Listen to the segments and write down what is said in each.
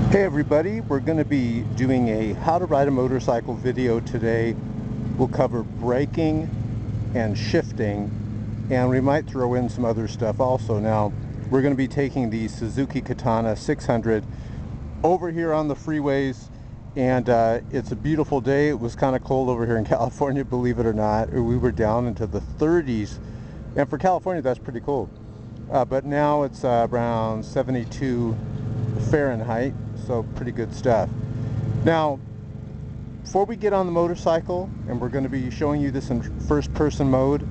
Hey everybody, we're going to be doing a how to ride a motorcycle video today. We'll cover braking and shifting, and we might throw in some other stuff also. Now, we're going to be taking the Suzuki Katana 600 over here on the freeways, and it's a beautiful day. It was kind of cold over here in California, believe it or not. We were down into the 30s, and for California that's pretty cold. But now it's around 72 Fahrenheit, so pretty good stuff. Now, before we get on the motorcycle, and we're going to be showing you this in first person mode,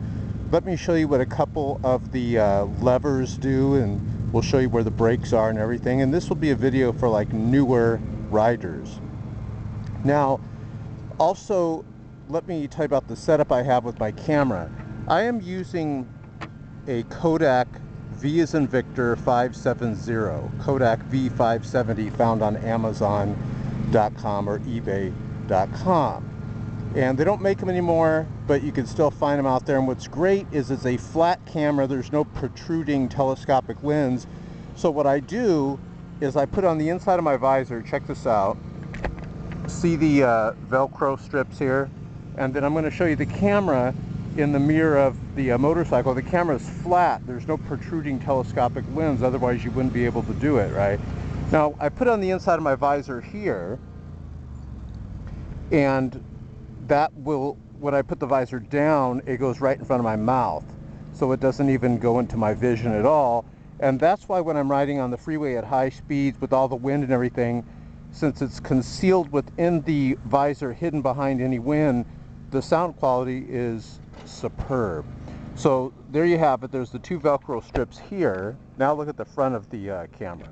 let me show you what a couple of the levers do, and we'll show you where the brakes are and everything. And this will be a video for like newer riders. Now, also, let me tell you about the setup I have with my camera. I am using a Kodak V as in Victor 570, Kodak V570, found on Amazon.com or eBay.com. And they don't make them anymore, but you can still find them out there. And what's great is it's a flat camera. There's no protruding telescopic lens. So what I do is I put on the inside of my visor, check this out, see the Velcro strips here, and then I'm going to show you the camera in the mirror of the motorcycle. The camera is flat. There's no protruding telescopic lens, otherwise you wouldn't be able to do it, right? Now, I put on the inside of my visor here, and that will, when I put the visor down, it goes right in front of my mouth, so it doesn't even go into my vision at all. And that's why when I'm riding on the freeway at high speeds with all the wind and everything, since it's concealed within the visor, hidden behind any wind, the sound quality is superb. So there you have it. There's the two Velcro strips here. Now look at the front of the camera.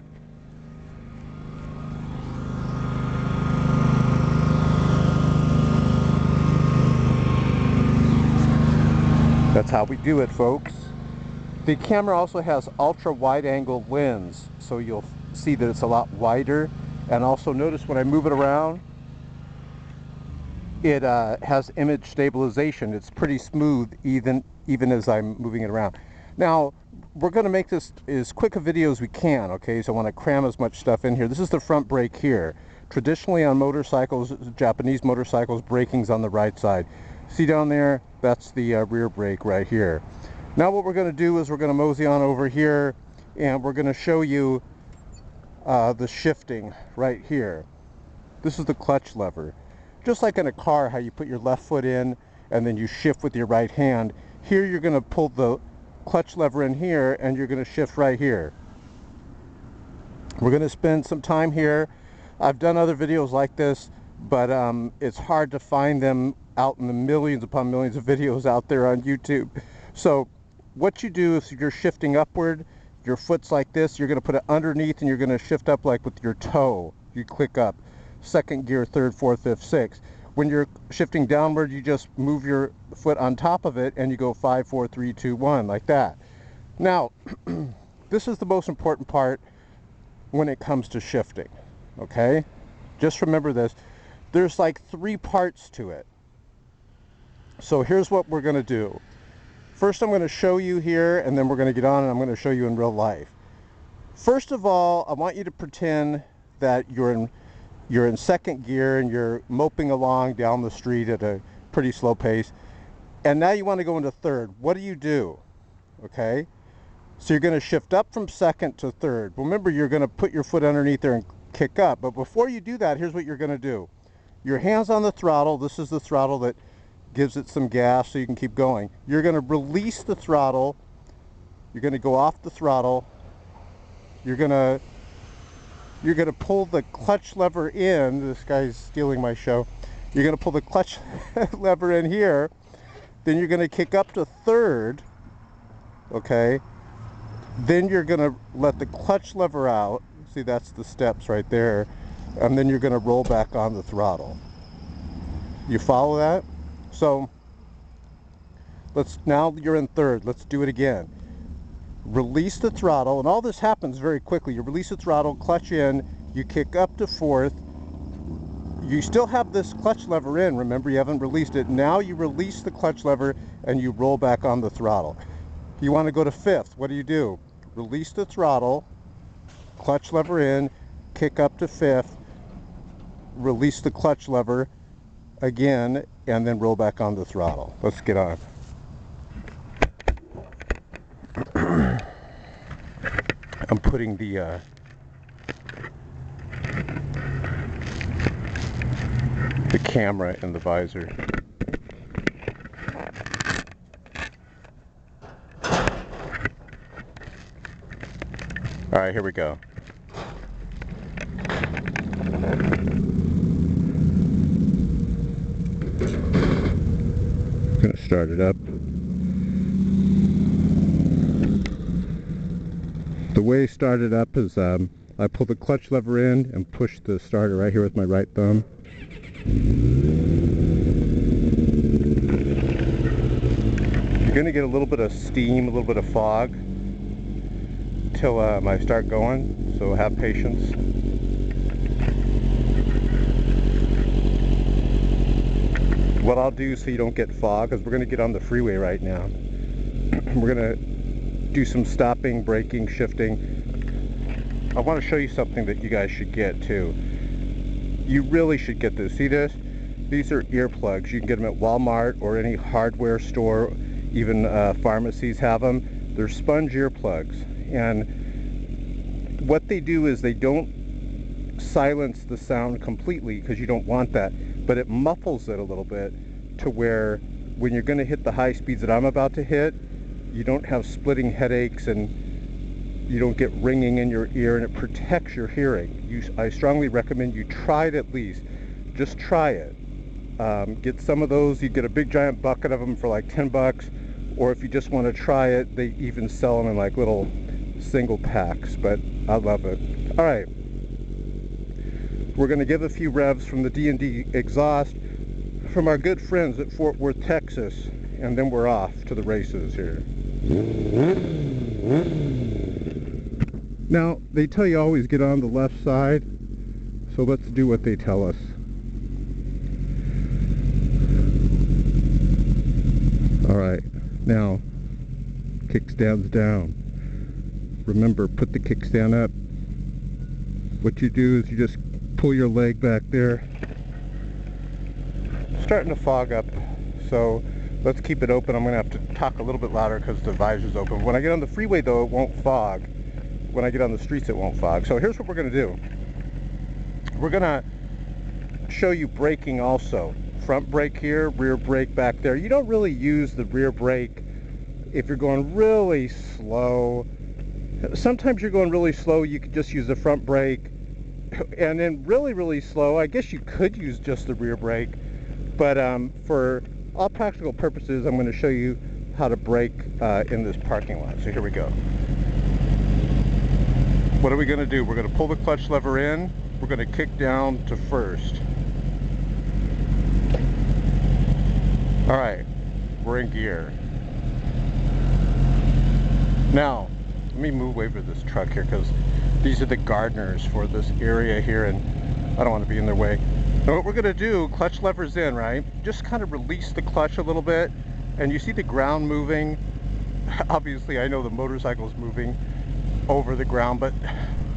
That's how we do it, folks. The camera also has ultra wide angle lens, so you'll see that it's a lot wider. And also notice when I move it around, it has image stabilization. It's pretty smooth even as I'm moving it around. Now, we're going to make this as quick a video as we can, okay? So I want to cram as much stuff in here. This is the front brake here. Traditionally on motorcycles, Japanese motorcycles, braking's on the right side. See down there? That's the rear brake right here. Now what we're going to do is we're going to mosey on over here, and we're going to show you the shifting right here. This is the clutch lever. Just like in a car, how you put your left foot in and then you shift with your right hand. Here you're going to pull the clutch lever in here and you're going to shift right here. We're going to spend some time here. I've done other videos like this, but it's hard to find them out in the millions upon millions of videos out there on YouTube. So what you do is you're shifting upward, your foot's like this, you're going to put it underneath and you're going to shift up like with your toe. You click up. Second gear, third, fourth, fifth, sixth. When you're shifting downward, you just move your foot on top of it and you go 5, 4, 3, 2, 1, like that. Now, this is the most important part when it comes to shifting, okay? Just remember this. There's like 3 parts to it. So here's what we're going to do. First, I'm going to show you here, and then we're going to get on and I'm going to show you in real life. First of all, I want you to pretend that you're in second gear and you're moping along down the street at a pretty slow pace, and now you want to go into third. What do? Okay, so you're going to shift up from second to third. Remember, you're going to put your foot underneath there and kick up, but before you do that, here's what you're going to do. Your hands on the throttle. This is the throttle that gives it some gas so you can keep going. You're going to release the throttle. You're going to go off the throttle. You're going to pull the clutch lever in. This guy's stealing my show. You're going to pull the clutch lever in here. Then you're going to kick up to third. Okay. Then you're going to let the clutch lever out. See, that's the steps right there. And then you're going to roll back on the throttle. You follow that? So now you're in third. Let's do it again. Release the throttle, and all this happens very quickly. You release the throttle, clutch in, you kick up to fourth. You still have this clutch lever in, remember, you haven't released it. Now you release the clutch lever and you roll back on the throttle. You want to go to fifth. What do? Release the throttle, clutch lever in, kick up to fifth, release the clutch lever again, and then roll back on the throttle. Let's get on. I'm putting the camera in the visor. All right, here we go. I'm gonna start it up. The way I start it up is I pull the clutch lever in and push the starter right here with my right thumb. You're gonna get a little bit of steam, a little bit of fog till I start going, so have patience. What I'll do so you don't get fog is we're gonna get on the freeway right now. We're gonna do some stopping, braking, shifting. I want to show you something that you guys should get too. You really should get this. See this? These are earplugs. You can get them at Walmart or any hardware store. Even pharmacies have them. They're sponge earplugs, and what they do is they don't silence the sound completely, because you don't want that, but it muffles it a little bit to where when you're going to hit the high speeds that I'm about to hit, you don't have splitting headaches and you don't get ringing in your ear, and it protects your hearing. I strongly recommend you try it at least. Just try it. Get some of those. You get a big giant bucket of them for like 10 bucks, or if you just want to try it, they even sell them in like little single packs, but I love it. All right, we're going to give a few revs from the D&D exhaust from our good friends at Fort Worth, Texas, and then we're off to the races here. Now, they tell you always get on the left side, so let's do what they tell us. All right, now, kickstands down. Remember, put the kickstand up. What you do is you just pull your leg back there. Starting to fog up, so let's keep it open. I'm going to have to talk a little bit louder because the visor's open. When I get on the freeway, though, it won't fog. When I get on the streets, it won't fog. So here's what we're going to do. We're going to show you braking also. Front brake here, rear brake back there. You don't really use the rear brake if you're going really slow. Sometimes you're going really slow, you could just use the front brake. And then really slow, I guess you could use just the rear brake. But for all practical purposes, I'm going to show you how to brake in this parking lot. So here we go. What are we going to do? We're going to pull the clutch lever in. We're going to kick down to first. All right, we're in gear. Now, let me move away from this truck here, because these are the gardeners for this area here, and I don't want to be in their way. Now what we're going to do, clutch lever's in, right? Just kind of release the clutch a little bit, and you see the ground moving. Obviously, I know the motorcycle's moving over the ground, but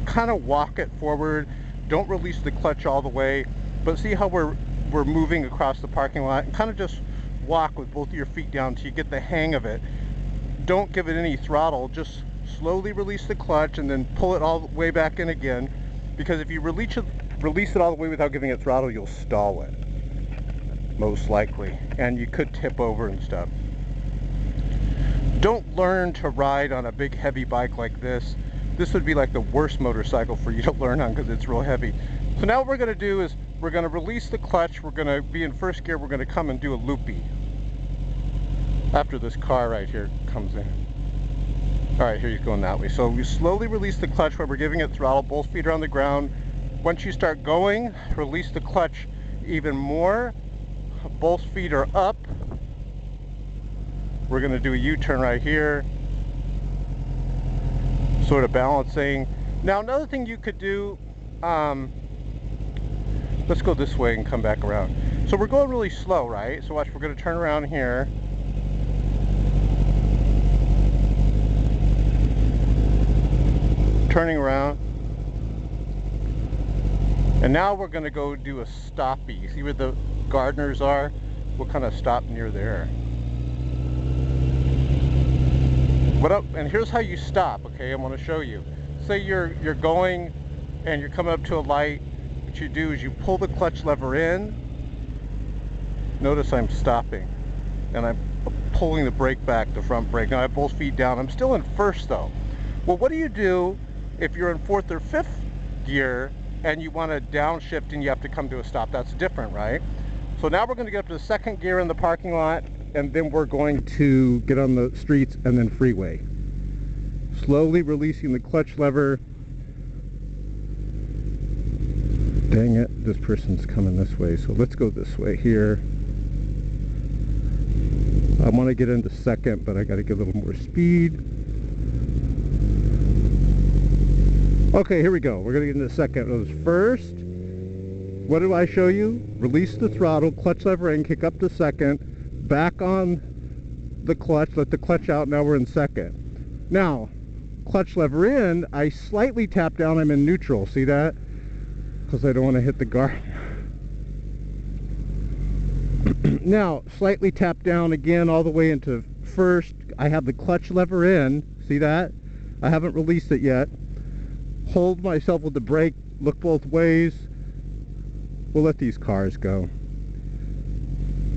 kind of walk it forward. Don't release the clutch all the way, but see how we're moving across the parking lot, and kind of just walk with both of your feet down until you get the hang of it. Don't give it any throttle, just slowly release the clutch and then pull it all the way back in again, because if you release it all the way without giving it throttle, you'll stall it, most likely, and you could tip over and stuff. Don't learn to ride on a big heavy bike like this. This would be like the worst motorcycle for you to learn on, because it's real heavy. So now what we're going to do is we're going to release the clutch. We're going to be in first gear. We're going to come and do a loopy after this car right here comes in. All right, here he's going that way. So we slowly release the clutch while we're giving it throttle. Both feet are on the ground. Once you start going, release the clutch even more. Both feet are up. We're going to do a U-turn right here, sort of balancing. Now another thing you could do, let's go this way and come back around. So we're going really slow, right? So watch, we're going to turn around here. Turning around. And now we're going to go do a stoppie. See where the gardeners are? We'll kind of stop near there. What up? And here's how you stop, okay? I want to show you. Say you're going and you're coming up to a light. What you do is you pull the clutch lever in. Notice I'm stopping. And I'm pulling the brake back, the front brake. Now I have both feet down. I'm still in first though. Well, what do you do if you're in fourth or fifth gear and you want to downshift and you have to come to a stop? That's different, right? So now we're going to get up to the second gear in the parking lot, and then we're going to get on the streets and then freeway. Slowly releasing the clutch lever. Dang it, this person's coming this way, so let's go this way here. I want to get into second, but I got to get a little more speed. Okay, here we go. We're going to get into second. It was first. What do I show you? Release the throttle, clutch lever in, kick up to second, back on the clutch, let the clutch out. Now we're in second. Now, clutch lever in, I slightly tap down, I'm in neutral. See that? Because I don't want to hit the guard. Now, slightly tap down again all the way into first. I have the clutch lever in. See that? I haven't released it yet. Hold myself with the brake, look both ways. We'll let these cars go.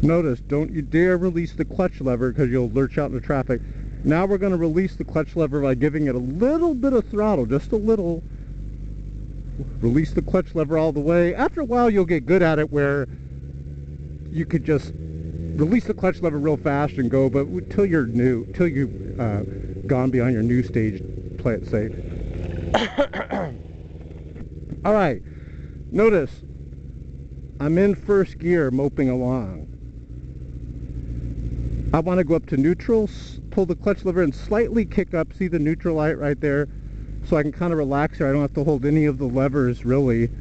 Notice, don't you dare release the clutch lever because you'll lurch out into traffic. Now we're going to release the clutch lever by giving it a little bit of throttle, just a little. Release the clutch lever all the way. After a while you'll get good at it where you could just release the clutch lever real fast and go, but till you're new, till you've gone beyond your new stage, play it safe. All right, notice I'm in first gear moping along. I want to go up to neutral, pull the clutch lever and slightly kick up. See the neutral light right there? So I can kind of relax here. I don't have to hold any of the levers really.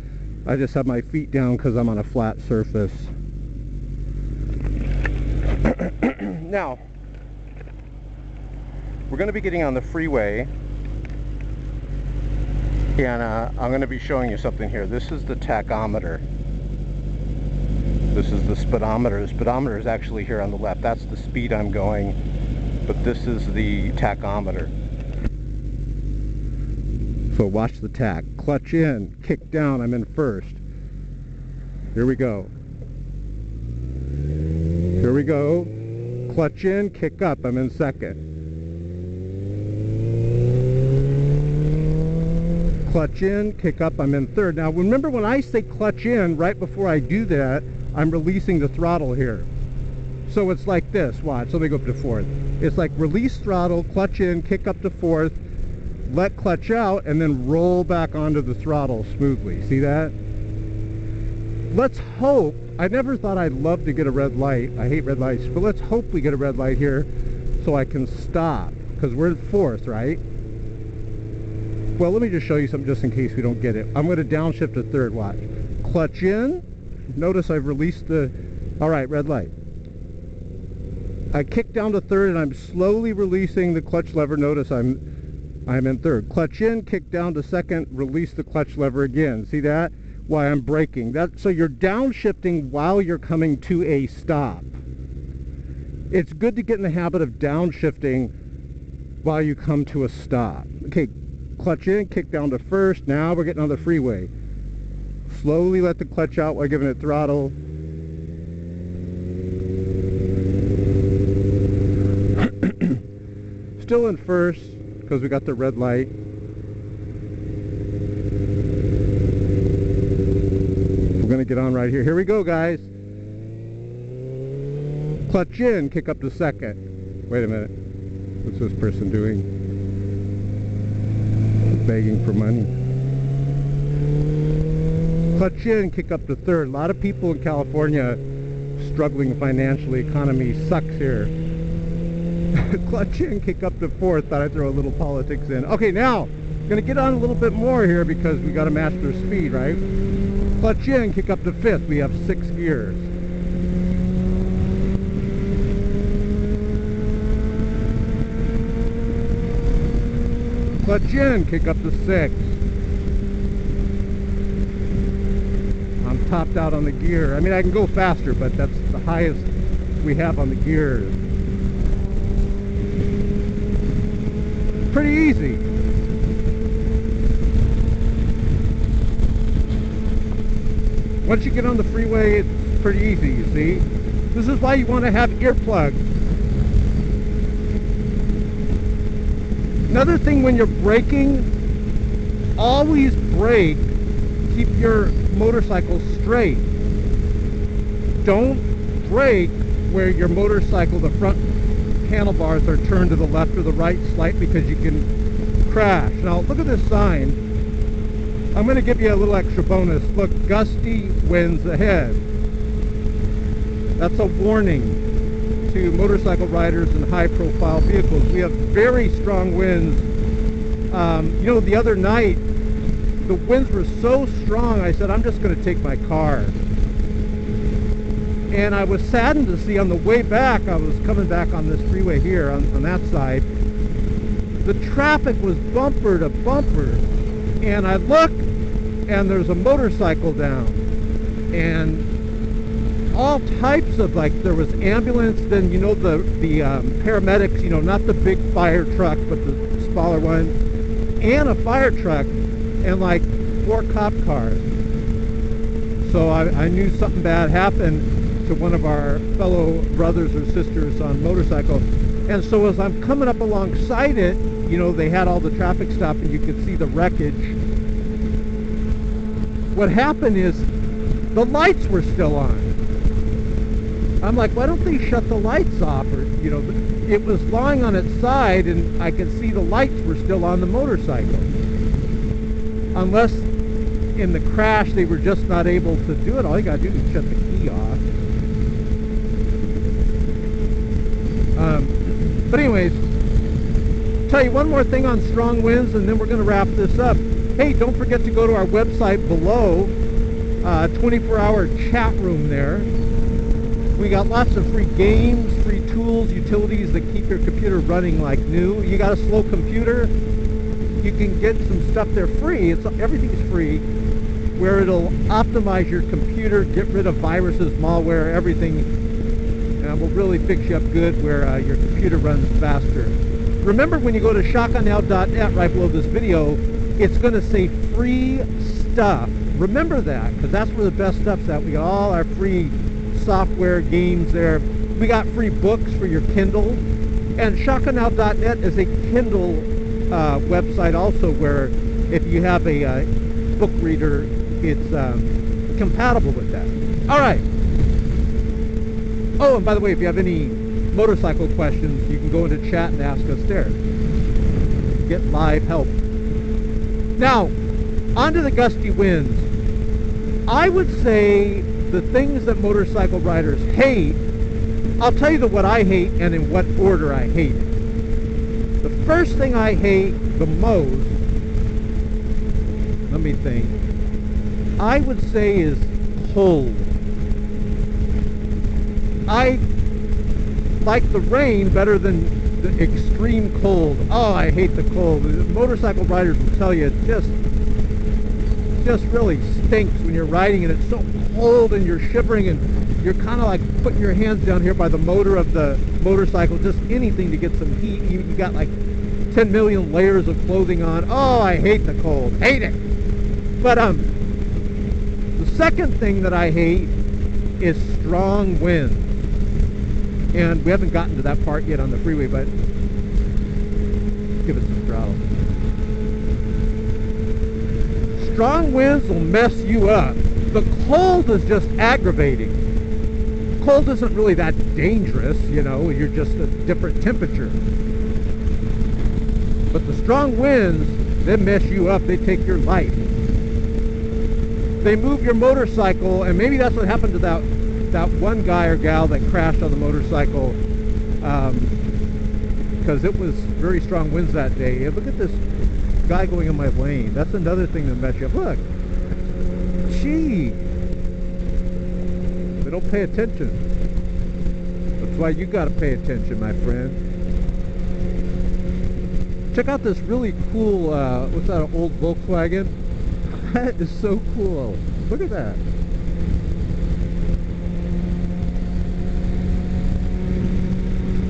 I just have my feet down because I'm on a flat surface. Now, we're going to be getting on the freeway. And I'm going to be showing you something here. This is the tachometer. This is the speedometer. The speedometer is actually here on the left. That's the speed I'm going. But this is the tachometer. So watch the tach. Clutch in, kick down, I'm in first. Here we go. Here we go. Clutch in, kick up, I'm in second. Clutch in, kick up, I'm in third. Now remember when I say clutch in, right before I do that, I'm releasing the throttle here. So it's like this, watch, let me go up to fourth. It's like release throttle, clutch in, kick up to fourth, let clutch out, and then roll back onto the throttle smoothly. See that? Let's hope, I never thought I'd love to get a red light. I hate red lights, but let's hope we get a red light here so I can stop, because we're in fourth, right? Well, let me just show you something just in case we don't get it. I'm going to downshift to third, watch. Clutch in. Notice I've released the... Alright, red light. I kick down to third and I'm slowly releasing the clutch lever. Notice I'm in third. Clutch in, kick down to second, release the clutch lever again. See that? Why I'm braking. So you're downshifting while you're coming to a stop. It's good to get in the habit of downshifting while you come to a stop. Okay. Clutch in, kick down to first. Now we're getting on the freeway. Slowly let the clutch out while giving it throttle. Still in first because we got the red light. We're going to get on right here. Here we go, guys. Clutch in, kick up to second. Wait a minute. What's this person doing? Begging for money. Clutch in, kick up to third. A lot of people in California struggling financially. Economy sucks here. Clutch in, kick up to fourth. Thought I'd throw a little politics in. Okay, now gonna get on a little bit more here because we got to match their speed, right? Clutch in, kick up to fifth. We have 6 gears. Clutch in, kick up to 6. topped out on the gear. I mean, I can go faster, but that's the highest we have on the gear. Pretty easy. Once you get on the freeway, it's pretty easy, you see. This is why you want to have earplugs. Another thing when you're braking, always brake, keep your motorcycle straight. Don't brake where your motorcycle, the front handlebars are turned to the left or the right slightly, because you can crash. Now look at this sign. I'm going to give you a little extra bonus. Look, gusty winds ahead. That's a warning to motorcycle riders in high-profile vehicles. We have very strong winds. You know, the other night, the winds were so strong, I said, I'm just going to take my car. And I was saddened to see on the way back, I was coming back on this freeway here, on that side, the traffic was bumper to bumper. And I look, and there's a motorcycle down. And all types of, like, there was ambulance, then, you know, the paramedics, you know, not the big fire truck, but the smaller one, and a fire truck, and like 4 cop cars. So I knew something bad happened to one of our fellow brothers or sisters on motorcycle. And so as I'm coming up alongside it, you know, they had all the traffic stopped and you could see the wreckage. What happened is the lights were still on. I'm like, why don't they shut the lights off? Or, you know, it was lying on its side and I could see the lights were still on the motorcycle. Unless in the crash they were just not able to do it. All you gotta do is shut the key off. But anyways, tell you one more thing on strong winds and then we're gonna wrap this up. Hey, don't forget to go to our website below, 24-hour chat room there. We got lots of free games, free tools, utilities that keep your computer running like new. You got a slow computer, you can get some stuff there free. Everything's free, where it'll optimize your computer, get rid of viruses, malware, everything, and will really fix you up good where your computer runs faster. Remember, when you go to shotgunnow.net right below this video, it's going to say free stuff. Remember that, because that's where the best stuff's at. We got all our free software, games there. We got free books for your Kindle. And shotgunnow.net is a Kindle website also, where if you have a book reader, it's compatible with that. All right. Oh, and by the way, if you have any motorcycle questions, you can go into chat and ask us there. Get live help. Now, onto the gusty winds. I would say the things that motorcycle riders hate, I'll tell you what I hate and in what order I hate it. The first thing I hate the most, let me think, I would say is cold. I like the rain better than the extreme cold. Oh, I hate the cold. The motorcycle riders will tell you it just really stinks when you're riding and it's so cold and you're shivering and you're kind of like putting your hands down here by the motor of the motorcycle, just anything to get some heat. You got like 10 million layers of clothing on. Oh, I hate the cold. Hate it. But the second thing that I hate is strong winds. And we haven't gotten to that part yet on the freeway, but give it some throttle. Strong winds will mess you up. The cold is just aggravating. Cold isn't really that dangerous, you know, you're just a different temperature. But the strong winds, they mess you up, they take your life. They move your motorcycle, and maybe that's what happened to that one guy or gal that crashed on the motorcycle, because it was very strong winds that day. And look at this guy going in my lane. That's another thing that mess you up. Look, gee, they don't pay attention. That's why you got to pay attention, my friend. Check out this really cool, what's that, an old Volkswagen? That is so cool. Look at that.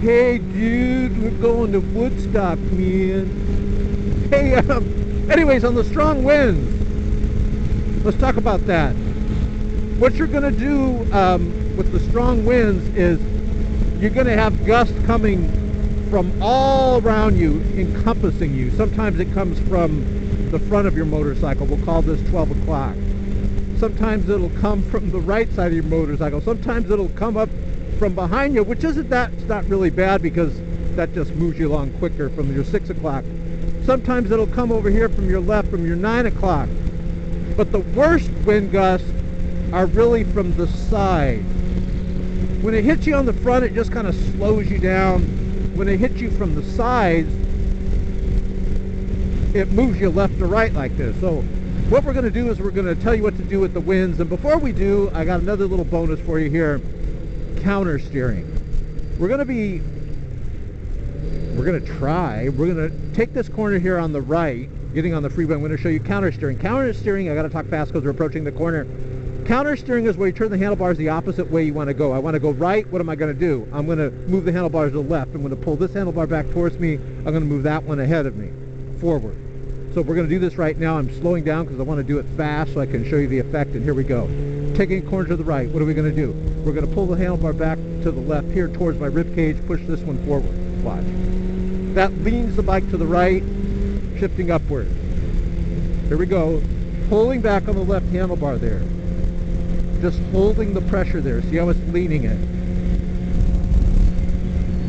Hey dude, we're going to Woodstock, man. Hey, anyways, on the strong winds, let's talk about that. What you're going to do with the strong winds is you're going to have gusts coming from all around you, encompassing you. Sometimes it comes from the front of your motorcycle. We'll call this 12 o'clock. Sometimes it'll come from the right side of your motorcycle. Sometimes it'll come up from behind you, which isn't that, it's not really bad because that just moves you along quicker from your 6 o'clock. Sometimes it'll come over here from your left, from your 9 o'clock. But the worst wind gusts are really from the side. When it hits you on the front, it just kind of slows you down. When it hits you from the sides, it moves you left to right like this. So what we're going to do is we're going to tell you what to do with the winds. And before we do, I got another little bonus for you here. Counter steering. We're going to take this corner here on the right, getting on the freeway. I'm going to show you counter steering. Counter steering, I got to talk fast because we're approaching the corner. Counter steering is where you turn the handlebars the opposite way you want to go. I want to go right. What am I going to do? I'm going to move the handlebars to the left. I'm going to pull this handlebar back towards me. I'm going to move that one ahead of me, forward. So we're going to do this right now. I'm slowing down because I want to do it fast so I can show you the effect. And here we go. Taking a corner to the right. What are we going to do? We're going to pull the handlebar back to the left here towards my rib cage. Push this one forward. Watch. That leans the bike to the right, shifting upward. Here we go. Pulling back on the left handlebar there. Just holding the pressure there. See how it's leaning it.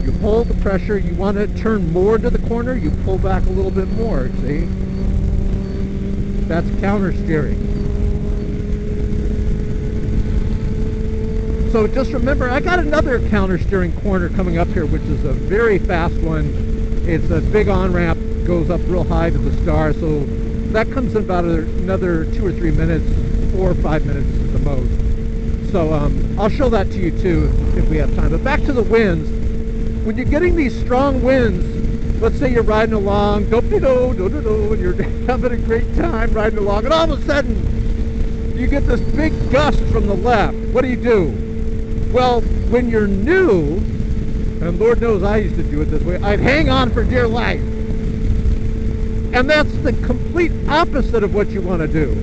You hold the pressure. You want to turn more into the corner, you pull back a little bit more. See? That's counter steering. So just remember, I got another counter steering corner coming up here, which is a very fast one. It's a big on-ramp, goes up real high to the star. So that comes in about another 2 or 3 minutes, 4 or 5 minutes at the most. So I'll show that to you too if we have time. But back to the winds. When you're getting these strong winds, let's say you're riding along, and you're having a great time riding along, and all of a sudden you get this big gust from the left. What do? Well, when you're new, and Lord knows I used to do it this way, I'd hang on for dear life. And that's the complete opposite of what you want to do.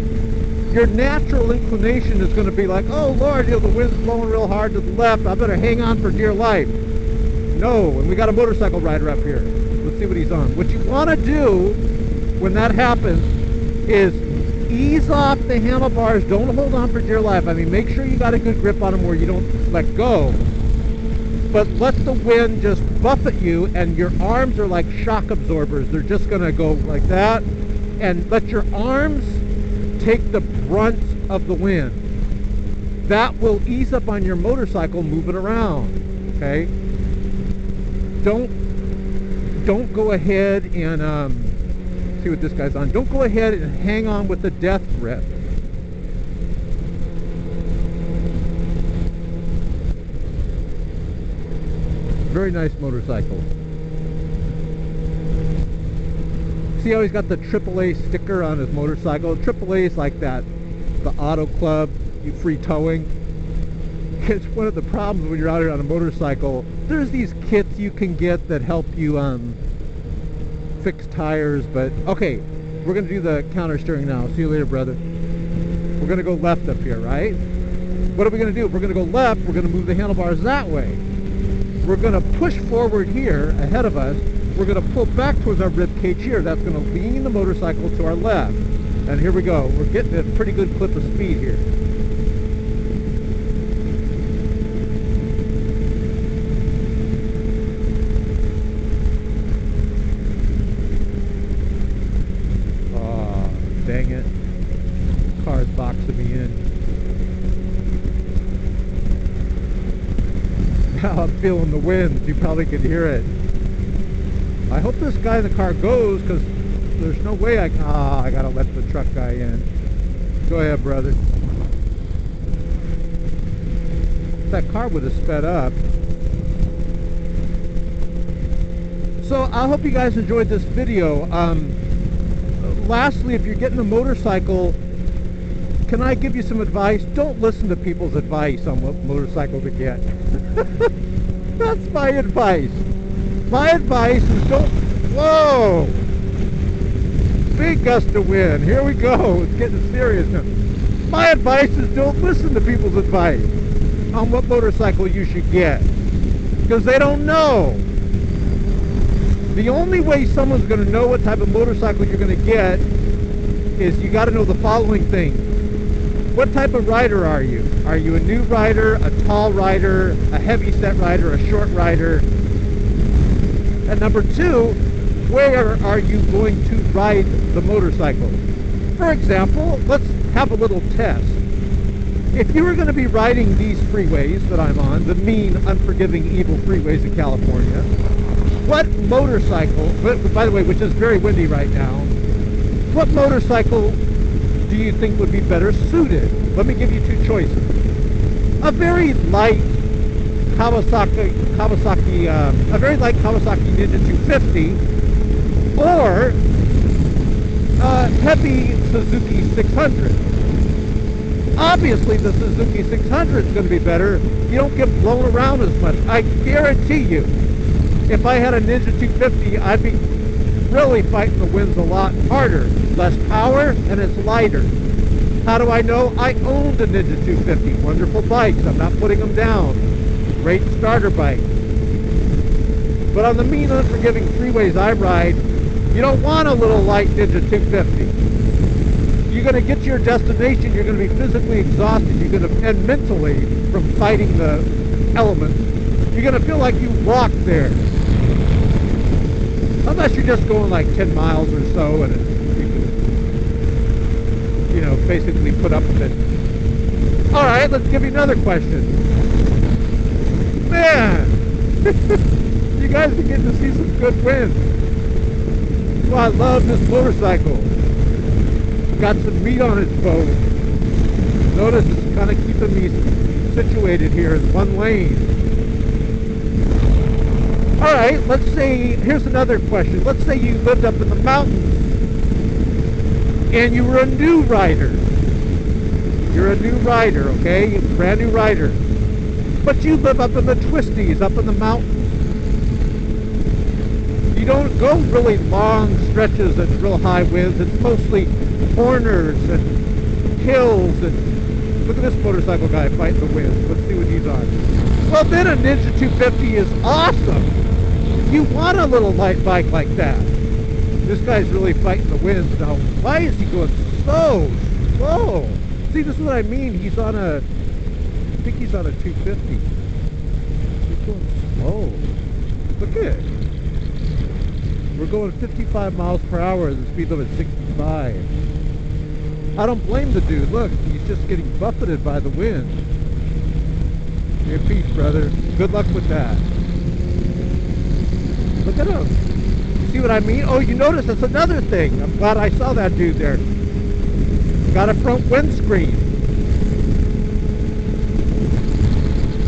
Your natural inclination is going to be like, oh Lord, the wind's blowing real hard to the left, I better hang on for dear life. No, and we got a motorcycle rider up here. Let's see what he's on. What you want to do when that happens is ease off the handlebars. Don't hold on for dear life. I mean, make sure you got a good grip on them where you don't let go. But let the wind just buffet you, and your arms are like shock absorbers. They're just going to go like that, and let your arms take the brunt of the wind. That will ease up on your motorcycle moving around. Okay? Don't go ahead and see what this guy's on. Don't go ahead and hang on with the death grip. Very nice motorcycle. See how he's got the AAA sticker on his motorcycle? AAA is like that, the Auto Club, free towing. It's one of the problems when you're out here on a motorcycle. There's these kits you can get that help you fix tires, but okay, we're going to do the counter steering now. See you later, brother. We're going to go left up here, right? What are we going to do? We're going to go left. We're going to move the handlebars that way. We're going to push forward here ahead of us. We're going to pull back towards our rib cage here. That's going to lean the motorcycle to our left. And here we go. We're getting a pretty good clip of speed here. Dang it. Car's boxing me in. Now I'm feeling the wind. You probably can hear it. I hope this guy in the car goes, because there's no way I gotta let the truck guy in. Go ahead, brother. That car would have sped up. So I hope you guys enjoyed this video. Lastly, if you're getting a motorcycle, can I give you some advice? Don't listen to people's advice on what motorcycle to get. That's my advice. My advice is don't... Whoa! Big gust of wind. Here we go. It's getting serious now. My advice is don't listen to people's advice on what motorcycle you should get, because they don't know. The only way someone's going to know what type of motorcycle you're going to get is you got to know the following things. What type of rider are you? Are you a new rider, a tall rider, a heavy set rider, a short rider? And number two, where are you going to ride the motorcycle? For example, let's have a little test. If you were going to be riding these freeways that I'm on, the mean, unforgiving, evil freeways of California, what motorcycle, by the way, which is very windy right now, what motorcycle do you think would be better suited? Let me give you two choices. A very light Kawasaki Ninja 250, or a heavy Suzuki 600. Obviously, the Suzuki 600 is going to be better. You don't get blown around as much. I guarantee you, if I had a Ninja 250, I'd be really fighting the winds a lot harder. Less power, and it's lighter. How do I know? I owned a Ninja 250. Wonderful bikes. I'm not putting them down. Great starter bike. But on the mean, unforgiving freeways I ride, you don't want a little light Ninja 250. You're going to get to your destination, you're going to be physically exhausted, and mentally, from fighting the elements, you're going to feel like you walked there. Unless you're just going like 10 miles or so, and you can, basically put up with it. All right, let's give you another question. Man, you guys are getting to see some good winds. Well, I love this motorcycle. Got some meat on its bone. Notice it's kind of keeping me situated here in one lane. All right, let's say, here's another question. Let's say you lived up in the mountains and you were a new rider. You're a new rider, okay? You're a brand new rider. But you live up in the twisties, up in the mountains. You don't go really long stretches at real high winds. It's mostly corners and hills. And look at this motorcycle guy fighting the winds. Let's see what he's on. Well, then a Ninja 250 is awesome. You want a little light bike like that. This guy's really fighting the winds now. Why is he going so slow? See, this is what I mean. He's on a, I think he's on a 250. He's going slow. Look at it. We're going 55 miles per hour. The speed limit's 65. I don't blame the dude. Look, he's just getting buffeted by the wind. Here, peace, brother. Good luck with that. Look at him. See what I mean? Oh, you notice that's another thing. I'm glad I saw that dude there. Got a front windscreen.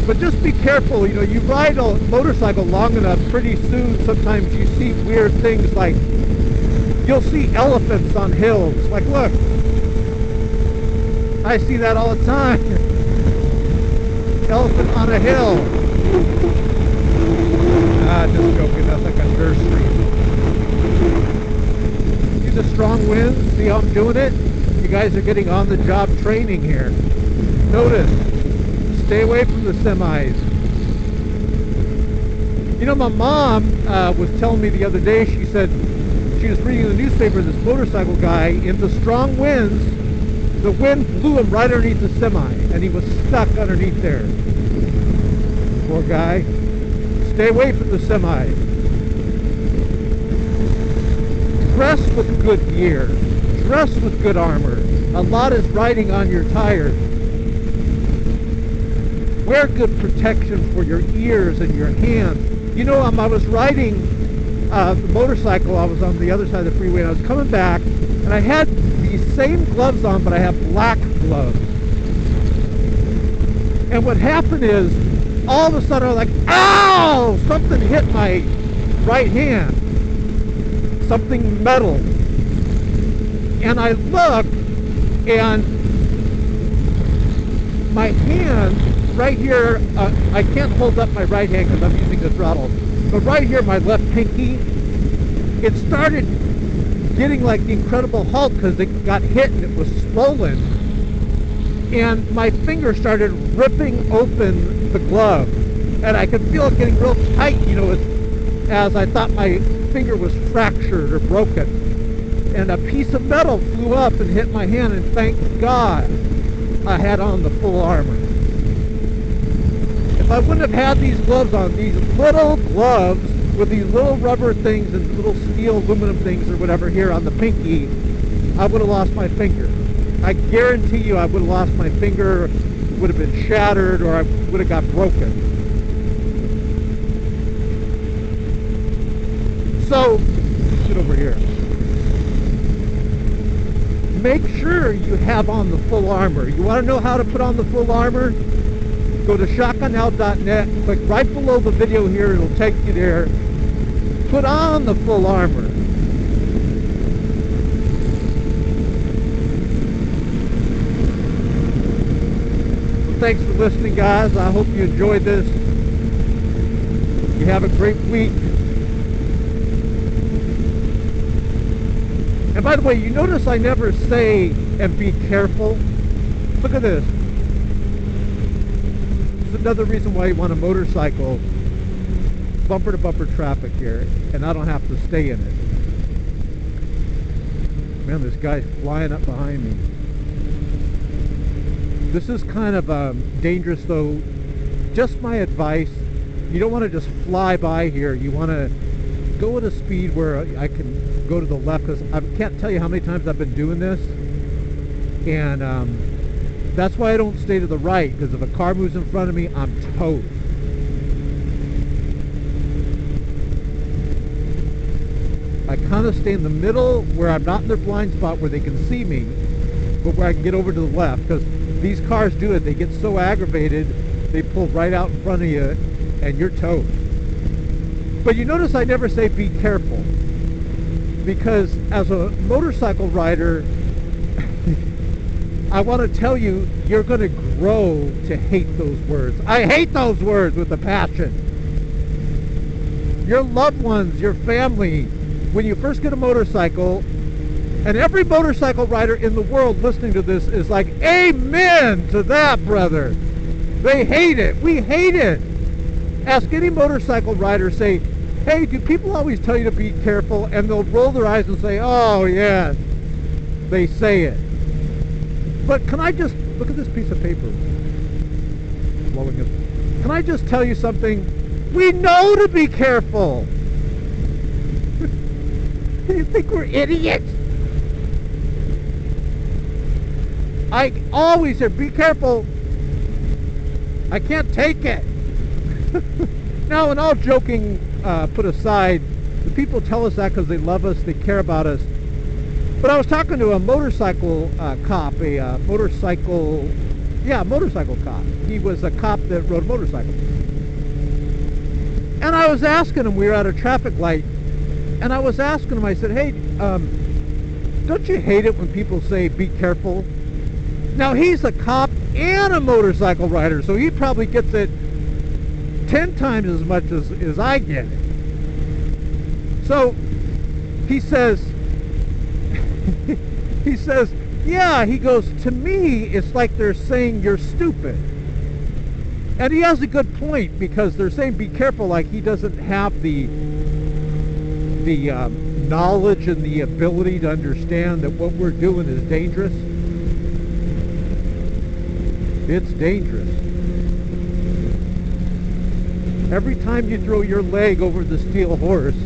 But just be careful. You ride a motorcycle long enough, pretty soon sometimes you see weird things like, you'll see elephants on hills. Like, look. I see that all the time. Elephant on a hill. Just joking. That's like a nursery. See the strong winds? See how I'm doing it? You guys are getting on-the-job training here. Notice, stay away from the semis. My mom was telling me the other day, she said she was reading the newspaper, this motorcycle guy, in the strong winds, the wind blew him right underneath the semi, and he was stuck underneath there. Poor guy. Stay away from the semi. Dress with good gear. Dress with good armor. A lot is riding on your tires. Wear good protection for your ears and your hands. I was riding the motorcycle. I was on the other side of the freeway, and I was coming back, and I had these same gloves on, but I have black gloves. And what happened is, all of a sudden I was like, ow! Something hit my right hand. Something metal. And I looked, and my hand hand, right here, I can't hold up my right hand because I'm using the throttle, but right here, my left pinky, it started getting like the Incredible Hulk because it got hit and it was swollen. And my finger started ripping open the glove. And I could feel it getting real tight, you know, as I thought my finger was fractured or broken. And a piece of metal flew up and hit my hand, and thank God I had on the full armor. If I wouldn't have had these gloves on, these little gloves with these little rubber things and little steel aluminum things or whatever here on the pinky, I would have lost my finger. I guarantee you I would have lost my finger, would have been shattered, or I would have got broken. So, sit over here. Make sure you have on the full armor. You want to know how to put on the full armor? Go to shotgunout.net, click right below the video here, it'll take you there. Put on the full armor. Well, thanks for listening, guys. I hope you enjoyed this. You have a great week. And by the way, you notice I never say, and be careful. Look at this. This is another reason why you want a motorcycle. Bumper to bumper traffic here, and I don't have to stay in it. Man, this guy's flying up behind me. This is kind of dangerous though. Just my advice, you don't want to just fly by here. You want to go at a speed where I can go to the left, because I can't tell you how many times I've been doing this, and that's why I don't stay to the right, because if a car moves in front of me, I'm toast. I kind of stay in the middle where I'm not in their blind spot where they can see me, but where I can get over to the left, because these cars do it. They get so aggravated, they pull right out in front of you, and you're toast. But you notice I never say be careful, because as a motorcycle rider, I want to tell you, you're going to grow to hate those words. I hate those words with a passion. Your loved ones, your family, when you first get a motorcycle, and every motorcycle rider in the world listening to this is like, amen to that, brother. They hate it. We hate it. Ask any motorcycle rider, say, hey, do people always tell you to be careful? And they'll roll their eyes and say, oh, yes. They say it. But can I just, look at this piece of paper. Blowing it. Can I just tell you something? We know to be careful. You think we're idiots? I always say, be careful. I can't take it. Now, and all joking put aside, the people tell us that because they love us, they care about us. But I was talking to a motorcycle cop, motorcycle cop. He was a cop that rode motorcycles. And I was asking him, we were at a traffic light, and I was asking him, I said, hey, don't you hate it when people say, be careful? Now, he's a cop and a motorcycle rider, so he probably gets it 10 times as much as I get it. So, he says, yeah, he goes, to me, it's like they're saying you're stupid. And he has a good point, because they're saying be careful, like he doesn't have the knowledge and the ability to understand that what we're doing is dangerous. It's dangerous. Every time you throw your leg over the steel horse,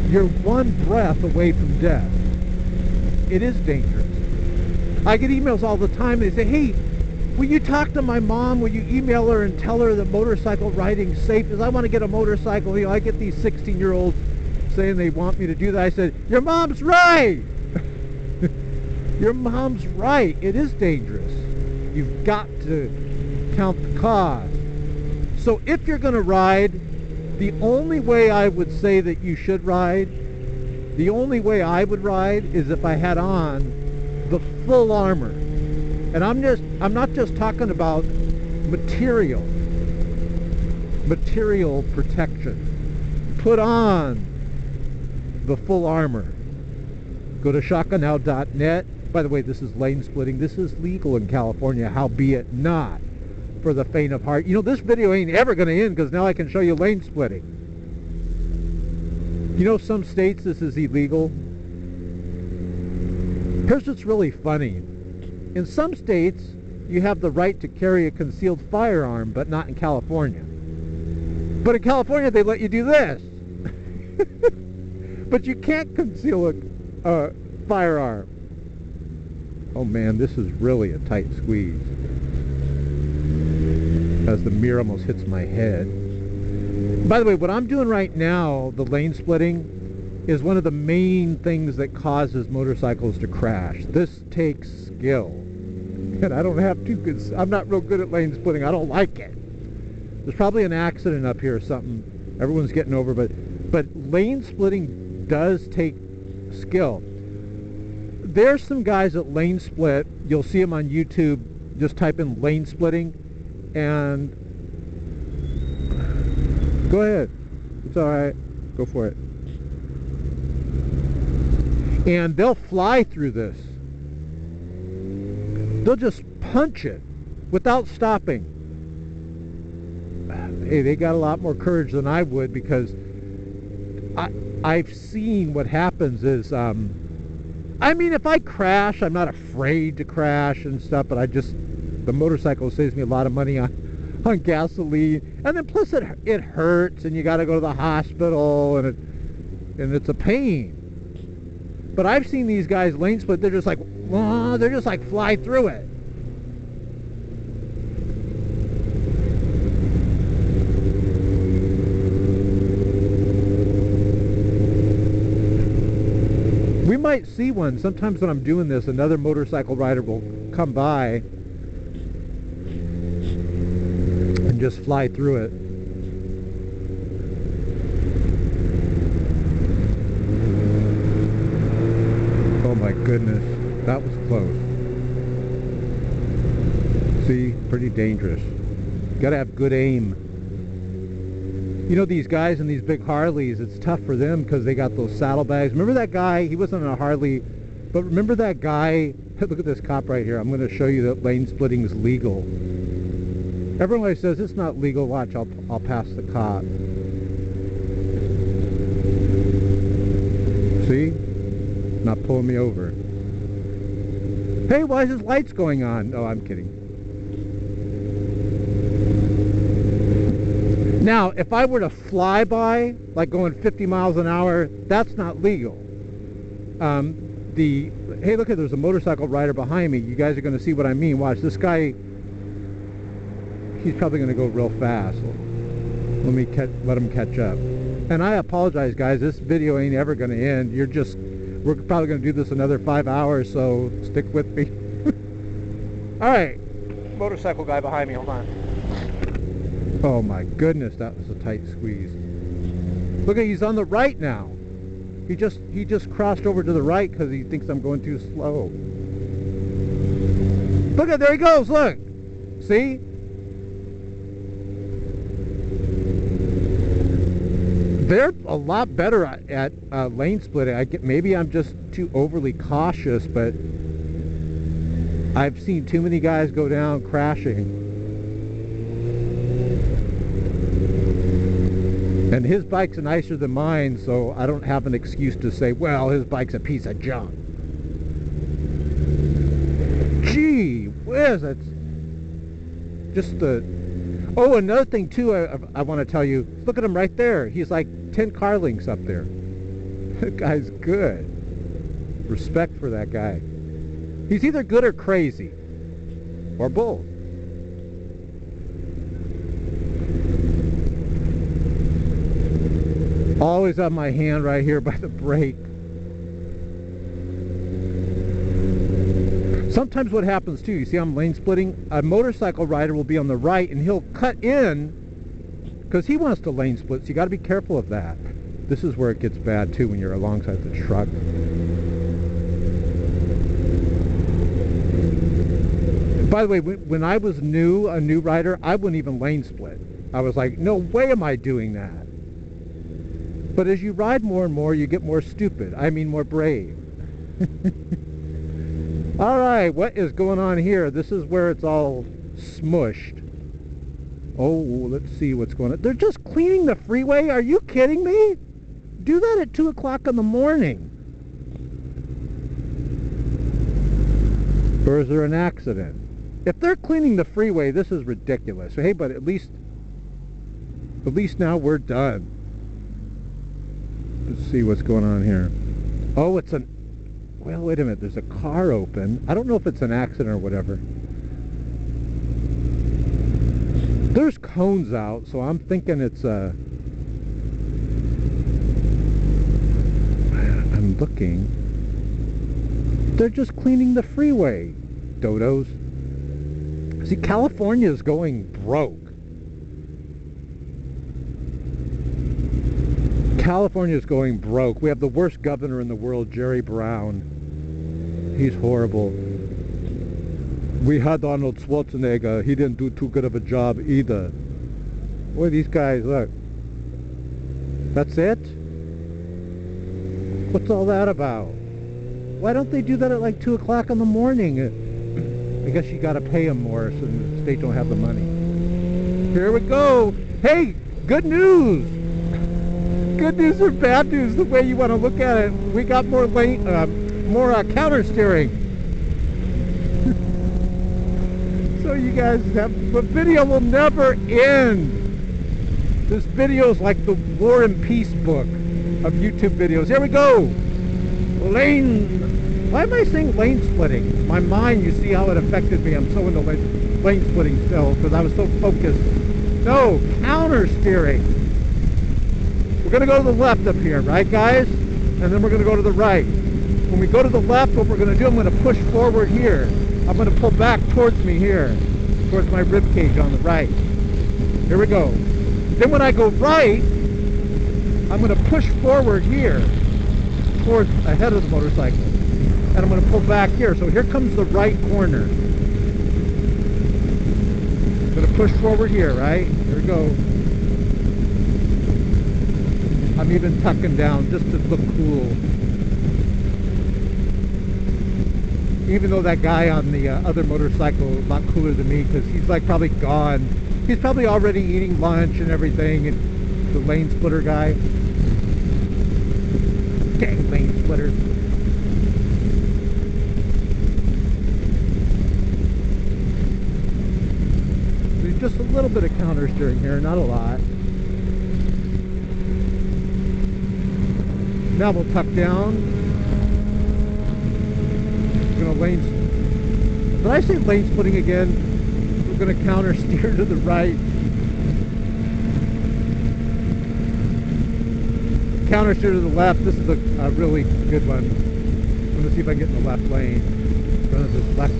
you're one breath away from death. It is dangerous. I get emails all the time. They say, hey, will you talk to my mom? Will you email her and tell her that motorcycle riding's safe? Because I want to get a motorcycle. You know, I get these 16-year-olds saying they want me to do that. I said, your mom's right. Your mom's right. It is dangerous. You've got to count the cost. So if you're going to ride, the only way I would say that you should ride, the only way I would ride is if I had on the full armor. And I'm not just talking about material protection. Put on the full armor. Go to shotgunnow.net. By the way, this is lane splitting. This is legal in California, howbeit not for the faint of heart. You know, this video ain't ever going to end because now I can show you lane splitting. You know, some states this is illegal. Here's what's really funny. In some states, you have the right to carry a concealed firearm, but not in California. But in California, they let you do this. But you can't conceal a firearm. Oh man, this is really a tight squeeze. As the mirror almost hits my head. By the way, what I'm doing right now, the lane splitting, is one of the main things that causes motorcycles to crash. This takes skill. And I don't have to, because I'm not real good at lane splitting. I don't like it. There's probably an accident up here or something. Everyone's getting over, but lane splitting does take skill. There's some guys that lane split. You'll see them on YouTube. Just type in lane splitting and go ahead. It's all right. Go for it. And they'll fly through this. They'll just punch it without stopping. Hey, they got a lot more courage than I would, because I've seen what happens is, I mean, if I crash, I'm not afraid to crash and stuff, but the motorcycle saves me a lot of money on gasoline, and then plus it hurts, and you got to go to the hospital, and it's a pain. But I've seen these guys lane split. They're just like, whoa, they're just like fly through it. We might see one. Sometimes when I'm doing this, another motorcycle rider will come by and just fly through it. Oh my goodness, that was close. See, pretty dangerous. Gotta have good aim. You know, these guys in these big Harleys, it's tough for them because they got those saddlebags. Remember that guy? He wasn't on a Harley, but remember that guy? Look at this cop right here. I'm going to show you that lane splitting is legal. Everyone says it's not legal. Watch, I'll pass the cop. See? Not pulling me over. Hey, why is his lights going on? Oh, I'm kidding. Now, if I were to fly by, like going 50 miles an hour, that's not legal. Hey, look, there's a motorcycle rider behind me. You guys are going to see what I mean. Watch, this guy, he's probably going to go real fast. Let him catch up. And I apologize, guys. This video ain't ever going to end. We're probably going to do this another 5 hours, so stick with me. All right. Motorcycle guy behind me, hold on. Oh my goodness, that was a tight squeeze. Look, he's on the right now. He just crossed over to the right because he thinks I'm going too slow. Look, there he goes, look. See? They're a lot better at lane splitting. Maybe I'm just too overly cautious, but I've seen too many guys go down crashing. And his bike's nicer than mine, so I don't have an excuse to say, well, his bike's a piece of junk. Gee whiz, that's just the... Oh, another thing too I want to tell you, look at him right there. He's like 10 car lengths up there. That guy's good. Respect for that guy. He's either good or crazy, or both. Always have my hand right here by the brake. Sometimes what happens too, you see I'm lane splitting, a motorcycle rider will be on the right and he'll cut in because he wants to lane split, so you got to be careful of that. This is where it gets bad too when you're alongside the truck. By the way, when I was a new rider, I wouldn't even lane split. I was like, no way am I doing that. But as you ride more and more, you get more stupid. I mean, more brave. All right, what is going on here? This is where it's all smushed. Oh, let's see what's going on. They're just cleaning the freeway? Are you kidding me? Do that at 2 o'clock in the morning. Or is there an accident? If they're cleaning the freeway, this is ridiculous. Hey, but at least now we're done. Let's see what's going on here. Oh, it's an... Well, wait a minute. There's a car open. I don't know if it's an accident or whatever. There's cones out, so I'm thinking it's a... I'm looking. They're just cleaning the freeway, dodos. See, California is going broke. California is going broke. We have the worst governor in the world, Jerry Brown. He's horrible. We had Arnold Schwarzenegger. He didn't do too good of a job either. Boy, these guys, look. That's it? What's all that about? Why don't they do that at like 2 o'clock in the morning? I guess you got to pay them more so the state don't have the money. Here we go. Hey, good news. Good news or bad news, the way you want to look at it. We got more countersteering. So you guys have, the video will never end. This video is like the War and Peace book of YouTube videos. Here we go. Why am I saying lane splitting? My mind, you see how it affected me. I'm so into lane splitting still because I was so focused. No, countersteering. We're going to go to the left up here, right guys? And then we're going to go to the right. When we go to the left, what we're going to do, I'm going to push forward here. I'm going to pull back towards me here, towards my rib cage on the right. Here we go. Then when I go right, I'm going to push forward here, towards ahead of the motorcycle. And I'm going to pull back here. So here comes the right corner. I'm going to push forward here, right? Here we go. I'm even tucking down just to look cool. Even though that guy on the other motorcycle is a lot cooler than me because he's like probably gone. He's probably already eating lunch and everything. And the lane splitter guy. Dang lane splitter. There's just a little bit of countersteering here, not a lot. Now we'll tuck down. We're going to lane... Did I say lane splitting again? We're going to counter steer to the right. Counter steer to the left. This is a really good one. I'm going to see if I can get in the left lane. This left.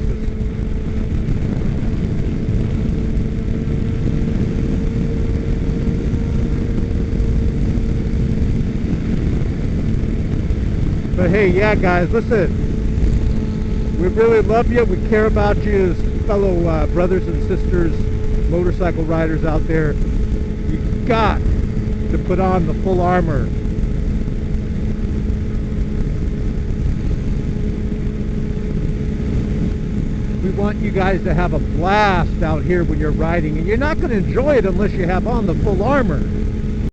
But hey, yeah guys, listen, we really love you, we care about you as fellow brothers and sisters, motorcycle riders out there. You got to put on the full armor. We want you guys to have a blast out here when you're riding, and you're not going to enjoy it unless you have on the full armor.